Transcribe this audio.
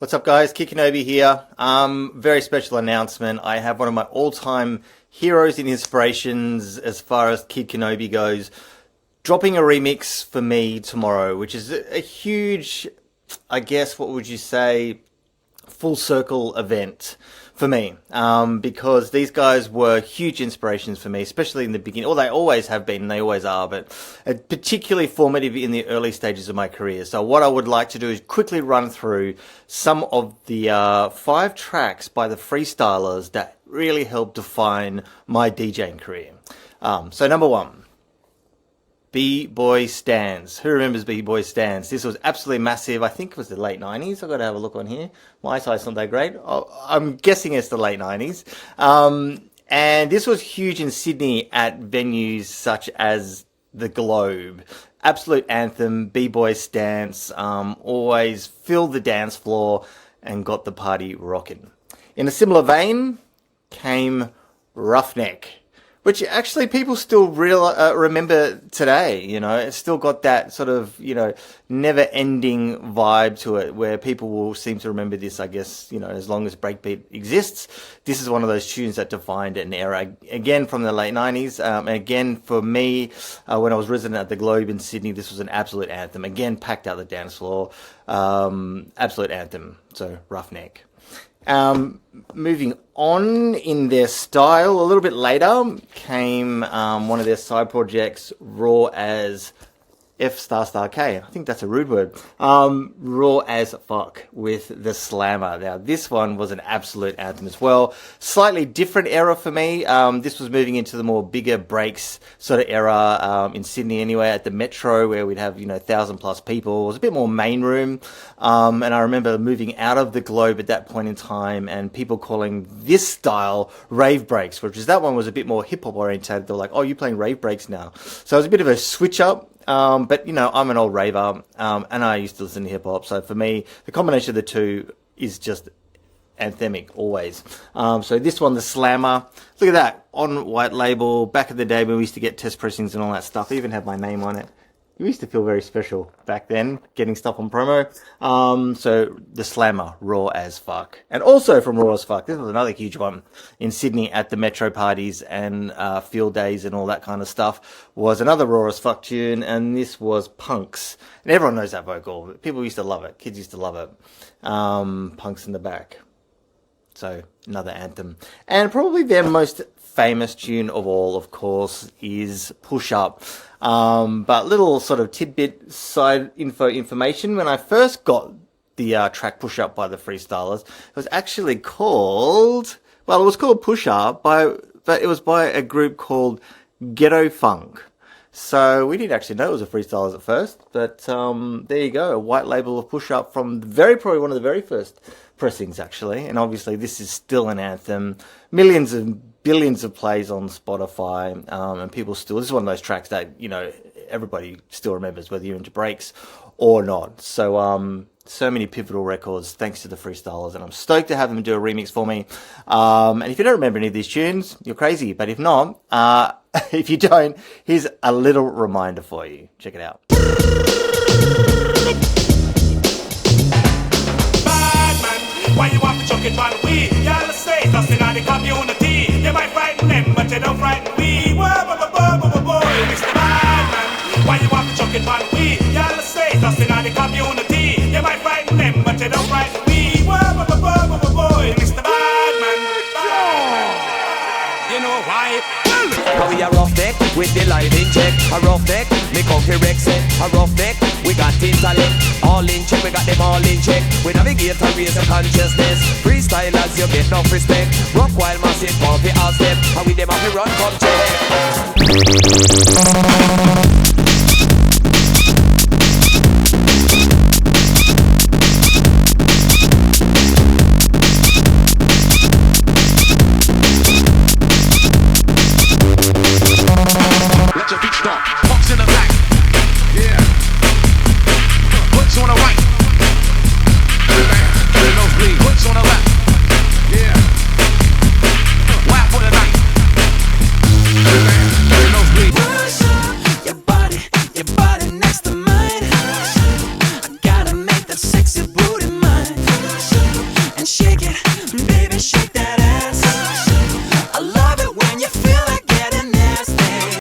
What's up, guys? Kid Kenobi here. Very special announcement. I have one of my all-time heroes and inspirations as far as Kid Kenobi goes, dropping a remix for me tomorrow, which is a huge, I guess, what would you say, full circle event for me, because these guys were huge inspirations for me, especially in the beginning. Well, they always have been, and they always are, but particularly formative in the early stages of my career. So what I would like to do is quickly run through some of the 5 tracks by the Freestylers that really helped define my DJing career. So number 1. B-Boy Stands. Who remembers B-Boy Stands? This was absolutely massive. I think it was the late 90s. I've got to have a look on here. My eyesight's not that great. I'm guessing it's the late 90s. And this was huge in Sydney at venues such as the Globe. Absolute anthem, B-Boy Stance, always filled the dance floor and got the party rocking. In a similar vein came Roughneck, which actually people still remember today. You know, it's still got that sort of, never-ending vibe to it, where people will seem to remember this, I guess, as long as breakbeat exists. This is one of those tunes that defined an era, again, from the late 90s. Again, for me, when I was resident at the Globe in Sydney, this was an absolute anthem. Again, packed out the dance floor. Absolute anthem. So, Roughneck. Moving on in their style, a little bit later came one of their side projects, Raw as F***K. I think that's a rude word. Raw as Fuck with the Slammer. Now, this one was an absolute anthem as well. Slightly different era for me. This was moving into the more bigger breaks sort of era in Sydney anyway, at the Metro, where we'd have, 1,000+ people. It was a bit more main room. And I remember moving out of the Globe at that point in time and people calling this style rave breaks, which that one was a bit more hip-hop oriented. They're like, oh, you're playing rave breaks now. So it was a bit of a switch up. But, I'm an old raver, and I used to listen to hip-hop, so for me, the combination of the two is just anthemic, always. So this one, the Slammer, look at that, on white label, back in the day when we used to get test pressings and all that stuff, I even have my name on it. You used to feel very special back then, getting stuff on promo. So the Slammer, Raw as Fuck. And also from Raw as Fuck, this was another huge one in Sydney at the Metro parties and field days and all that kind of stuff, was another Raw as Fuck tune, and this was Punks. And everyone knows that vocal. People used to love it. Kids used to love it. Punks in the back. So another anthem. And probably their most famous tune of all, of course, is Push Up. But little sort of tidbit side information. When I first got the track Push Up by the Freestylers, it was actually called, well, it was called Push Up, but it was by a group called Ghetto Funk. So we didn't actually know it was a Freestylers at first, but there you go, a white label of Push Up from probably one of the very first pressings, actually. And obviously this is still an anthem, millions and billions of plays on Spotify, and people still, this is one of those tracks that, everybody still remembers, whether you're into breaks or not. So, so many pivotal records thanks to the Freestylers, and I'm stoked to have them do a remix for me. And if you don't remember any of these tunes, you're crazy, but if not, if you don't, here's a little reminder for you. Check it out. Badman, why you want to chuck it while we? Y'all say nothing on the community. You might frighten them, but you don't frighten me. Mr. Badman, why you want to chuck it while we? Y'all say nothing on the community. You might frighten them, but you don't frighten me. Mr. Badman, you know why? Now we a roughneck with the line in check. A roughneck, me come to Rex it. A roughneck, we got intellect. All in check, we got them all in check. We navigate and raise the consciousness. Freestylers, you get enough respect. Rock while massive, bumpy all step. And with them have we run, come check.